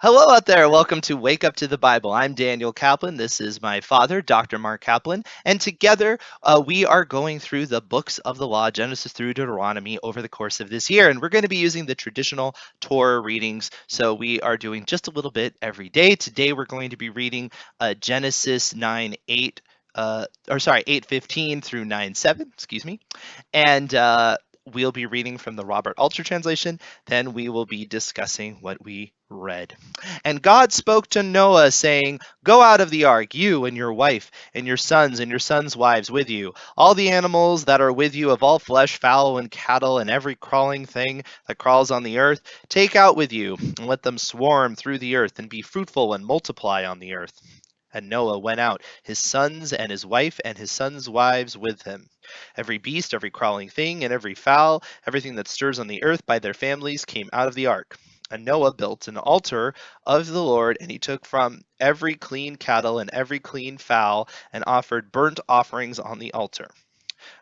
Hello out there. Welcome to Wake Up to the Bible. I'm Daniel Kaplan. This is my father, Dr. Mark Kaplan. And together we are going through the books of the law, Genesis through Deuteronomy, over the course of this year. And we're going to be using the traditional Torah readings. So we are doing just a little bit every day. Today we're going to be reading Genesis 9 8. 8:15 through 9:7, excuse me. And we'll be reading from the Robert Alter translation. Then we will be discussing what we read. And God spoke to Noah, saying, Go out of the ark, you and your wife, and your sons' wives with you, all the animals that are with you of all flesh, fowl, and cattle, and every crawling thing that crawls on the earth, take out with you, and let them swarm through the earth, and be fruitful and multiply on the earth. And Noah went out, his sons and his wife, and his sons' wives with him. Every beast, every crawling thing, and every fowl, everything that stirs on the earth by their families came out of the ark. And Noah built an altar of the Lord, and he took from every clean cattle and every clean fowl, and offered burnt offerings on the altar.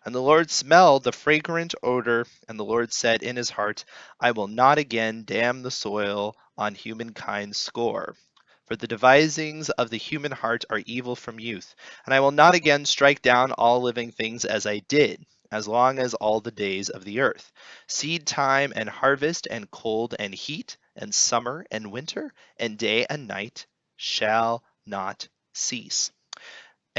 And the Lord smelled the fragrant odor, and the Lord said in his heart, I will not again damn the soil on humankind's score. For the devisings of the human heart are evil from youth, and I will not again strike down all living things as I did, as long as all the days of the earth. Seed time and harvest, and cold and heat, and summer and winter, and day and night shall not cease.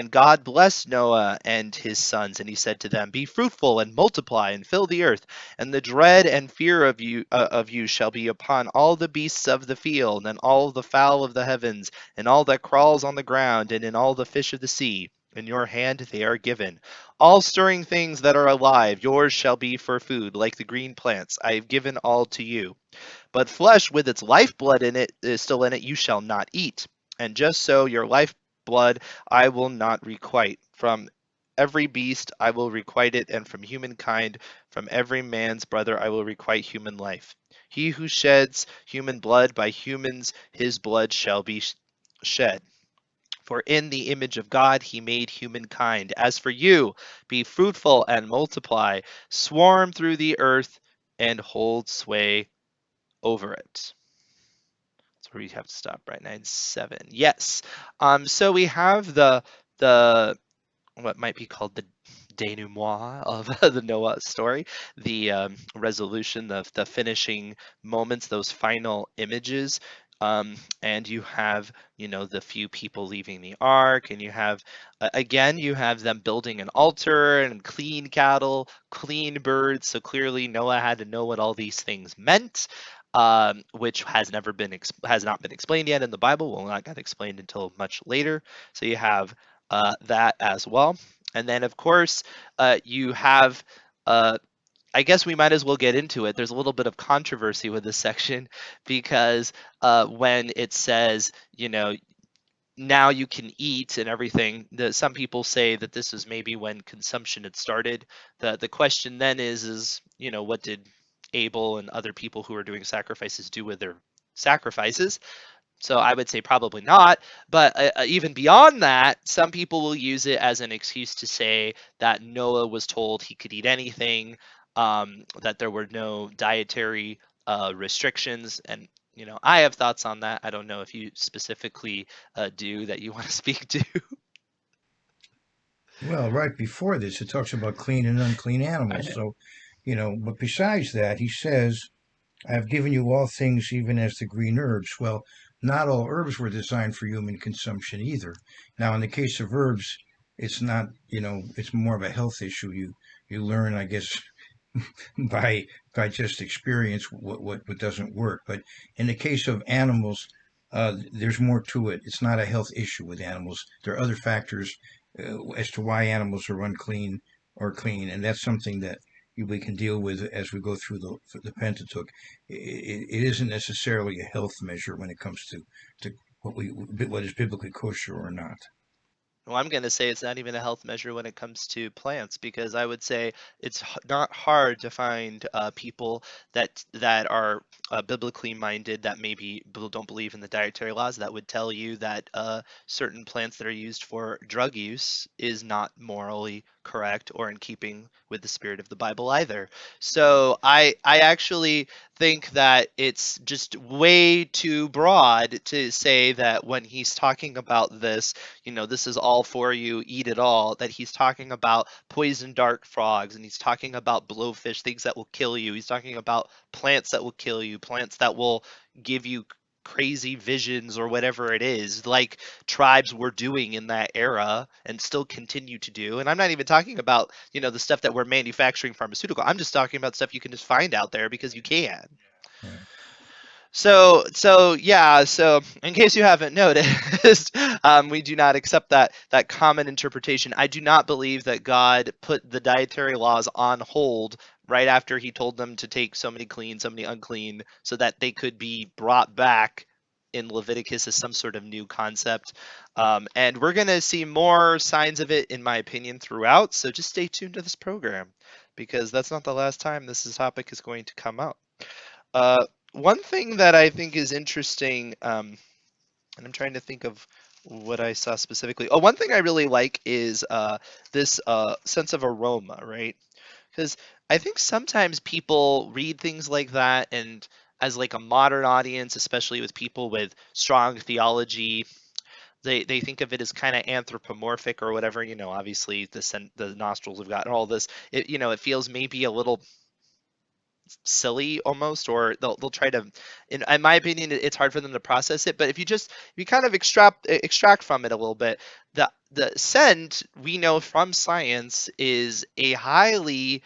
And God blessed Noah and his sons, and he said to them, Be fruitful and multiply and fill the earth, and the dread and fear of you shall be upon all the beasts of the field, and all the fowl of the heavens, and all that crawls on the ground, and in all the fish of the sea. In your hand they are given. All stirring things that are alive, yours shall be for food, like the green plants. I have given all to you. But flesh with its lifeblood in it is still in it, you shall not eat. And just so your lifeblood I will not requite. From every beast I will requite it, and from humankind, from every man's brother I will requite human life. He who sheds human blood, by humans his blood shall be shed. For in the image of God he made humankind. As for you, be fruitful and multiply, swarm through the earth, and hold sway over it. That's where we have to stop, right? 9:7. Yes. So we have the what might be called the denouement of the Noah story, the resolution, the finishing moments, those final images. And you have, the few people leaving the ark, and you have, again, you have them building an altar and clean cattle, clean birds. So clearly Noah had to know what all these things meant, which has not been explained yet in the Bible. Will not get explained until much later. So you have that as well. And then, of course, you have, uh, I guess we might as well get into it. There's a little bit of controversy with this section because when it says, now you can eat and everything, some people say that this is maybe when consumption had started. The question then is, what did Abel and other people who are doing sacrifices do with their sacrifices? So I would say probably not. But even beyond that, some people will use it as an excuse to say that Noah was told he could eat anything, that there were no dietary restrictions. And, I have thoughts on that. I don't know if you specifically do that you want to speak to. Well, right before this, it talks about clean and unclean I animals. know. So, but besides that, he says, I have given you all things, even as the green herbs. Well, not all herbs were designed for human consumption either. Now, in the case of herbs, it's not, it's more of a health issue. You learn, I guess, by just experience what doesn't work. But in the case of animals, there's more to it. It's not a health issue with animals. There are other factors as to why animals are unclean or clean, and that's something that we can deal with as we go through the Pentateuch. It isn't necessarily a health measure when it comes to what is biblically kosher or not. Well, I'm going to say it's not even a health measure when it comes to plants because I would say it's not hard to find people that are biblically minded that maybe don't believe in the dietary laws that would tell you that certain plants that are used for drug use is not morally correct or in keeping with the spirit of the Bible either. So I actually think that it's just way too broad to say that when he's talking about this, this is all for you, eat it all, that he's talking about poison dart frogs and he's talking about blowfish, things that will kill you. He's talking about plants that will kill you, plants that will give you crazy visions or whatever it is, like tribes were doing in that era and still continue to do. And I'm not even talking about, the stuff that we're manufacturing pharmaceutical. I'm just talking about stuff you can just find out there because you can. Right. So yeah. So in case you haven't noticed, we do not accept that common interpretation. I do not believe that God put the dietary laws on hold right after He told them to take so many clean, so many unclean, so that they could be brought back in Leviticus as some sort of new concept. And we're gonna see more signs of it, in my opinion, throughout. So just stay tuned to this program because that's not the last time topic is going to come up. One thing that I think is interesting, and I'm trying to think of what I saw specifically. Oh, one thing I really like is this sense of aroma, right? Because I think sometimes people read things like that, and as like a modern audience, especially with people with strong theology, they think of it as kind of anthropomorphic or whatever. Obviously the nostrils have gotten all this. It feels maybe a little silly almost, or they'll try to, in my opinion, it's hard for them to process it. But if you kind of extract from it a little bit, the scent, we know from science, is a highly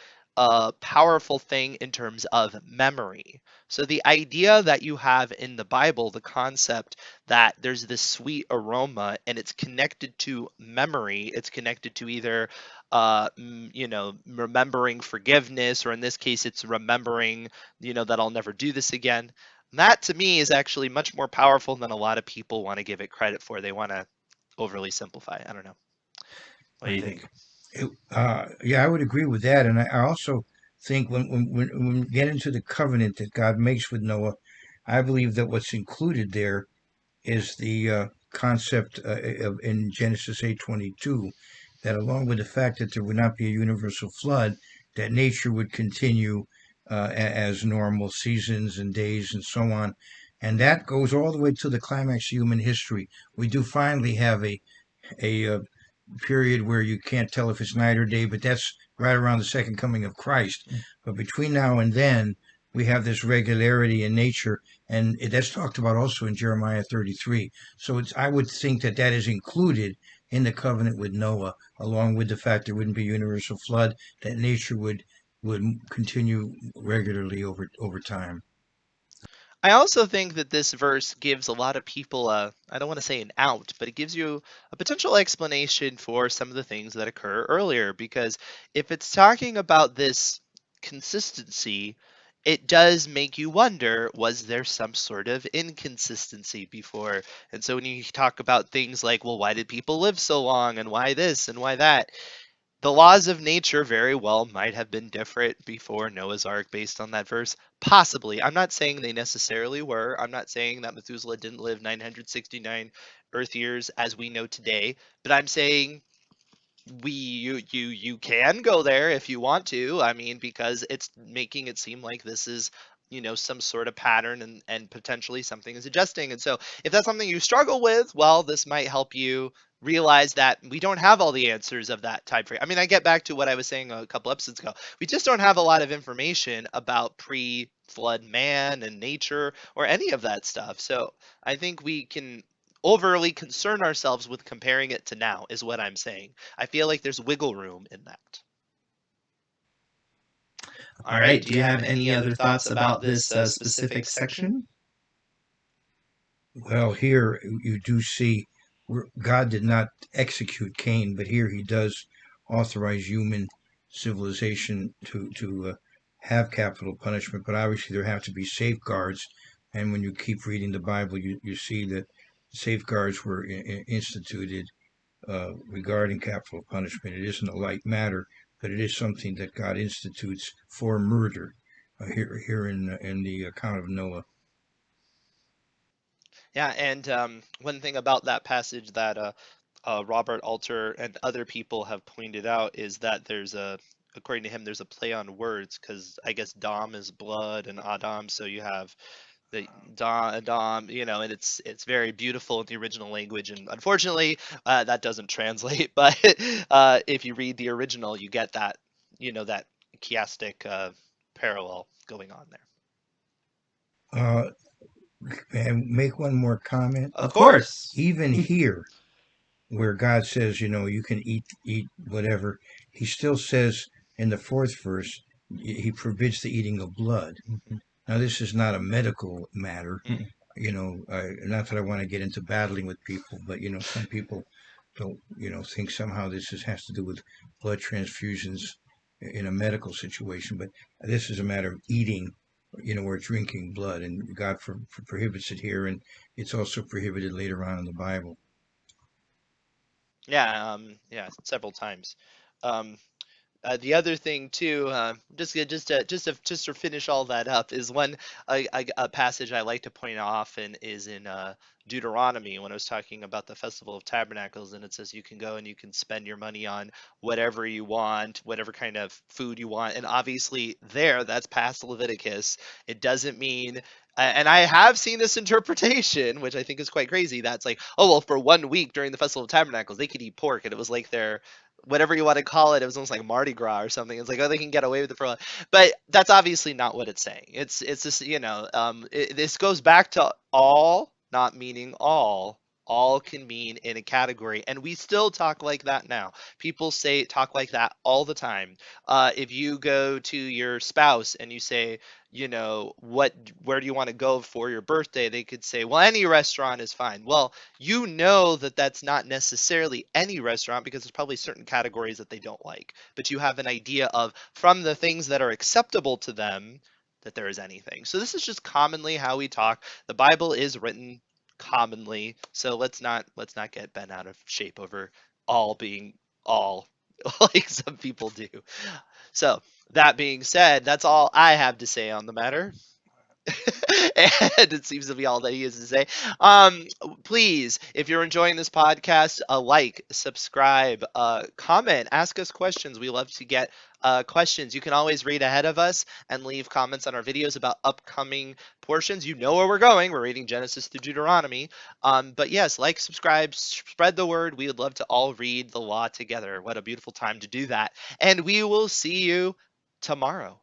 powerful thing in terms of memory. So the idea that you have in the Bible, the concept that there's this sweet aroma and it's connected to memory, it's connected to either remembering forgiveness, or in this case, it's remembering, that I'll never do this again. That to me is actually much more powerful than a lot of people want to give it credit for. They want to overly simplify. I don't know. What do you Right. think? Yeah, I would agree with that. And I also think when we get into the covenant that God makes with Noah, I believe that what's included there is the concept of in Genesis 8:22, that along with the fact that there would not be a universal flood, that nature would continue as normal seasons and days and so on, and that goes all the way to the climax of human history. We do finally have a period where you can't tell if it's night or day, but that's right around the second coming of Christ. But between now and then, we have this regularity in nature, and that's talked about also in Jeremiah 33. So I would think that that is included in the covenant with Noah, along with the fact there wouldn't be universal flood, that nature would continue regularly over time. I also think that this verse gives a lot of people I don't want to say an out, but it gives you a potential explanation for some of the things that occur earlier. Because if it's talking about this consistency, it does make you wonder, was there some sort of inconsistency before? And so when you talk about things like, well, why did people live so long and why this and why that? The laws of nature very well might have been different before Noah's Ark based on that verse. Possibly. I'm not saying they necessarily were. I'm not saying that Methuselah didn't live 969 Earth years as we know today, but I'm saying you can go there if you want to. I mean, because it's making it seem like this is, some sort of pattern, and potentially something is adjusting. And so if that's something you struggle with, well, this might help you realize that we don't have all the answers of that time frame. I mean, I get back to what I was saying a couple episodes ago. We just don't have a lot of information about pre-flood man and nature or any of that stuff. So I think we can overly concern ourselves with comparing it to now, is what I'm saying. I feel like there's wiggle room in that. All All right. right. Do Do you you have have any any other other thoughts thoughts about about this this specific specific section? section? Well, here you do see where God did not execute Cain, but here he does authorize human civilization to have capital punishment. But obviously, there have to be safeguards. And when you keep reading the Bible, you see that safeguards were instituted regarding capital punishment. It isn't a light matter, but it is something that God institutes for murder here in the account of Noah. Yeah, and one thing about that passage that Robert Alter and other people have pointed out is that according to him, there's a play on words because I guess Dom is blood and Adam, so you have the Dom, and it's very beautiful in the original language, and unfortunately, that doesn't translate. But if you read the original, you get that chiastic parallel going on there. Uh, and make one more comment. Of course. Even here, where God says, you can eat whatever, He still says in the fourth verse, He forbids the eating of blood. Mhm. Now, this is not a medical matter. Mm. Not that I want to get into battling with people, but some people don't, think somehow has to do with blood transfusions in a medical situation. But this is a matter of eating, or drinking blood, and God prohibits it here, and it's also prohibited later on in the Bible. Yeah, several times. Um, the other thing too, just to finish all that up, is a passage I like to point out often is in Deuteronomy when I was talking about the Festival of Tabernacles, and it says you can go and you can spend your money on whatever you want, whatever kind of food you want, and obviously that's past Leviticus. It doesn't mean. And I have seen this interpretation, which I think is quite crazy. That's like, oh well, for 1 week during the Festival of Tabernacles, they could eat pork, and it was like their whatever you want to call it. It was almost like Mardi Gras or something. It's like, oh, they can get away with it for a while. But that's obviously not what it's saying. It's just this goes back to all, not meaning all. All can mean in a category, and we still talk like that now. People say talk like that all the time. If you go to your spouse and you say, where do you want to go for your birthday? They could say, well, any restaurant is fine. Well, that that's not necessarily any restaurant because there's probably certain categories that they don't like. But you have an idea of from the things that are acceptable to them that there is anything. So this is just commonly how we talk. The Bible is written commonly, so let's not get bent out of shape over all being all like some people do. So that being said, that's all I have to say on the matter. And it seems to be all that he has to say. Please, if you're enjoying this podcast, like, subscribe, comment, ask us questions. We love to get questions. You can always read ahead of us and leave comments on our videos about upcoming portions. You know where we're going. We're reading Genesis through Deuteronomy. But yes, like, subscribe, spread the word. We would love to all read the law together. What a beautiful time to do that. And we will see you tomorrow.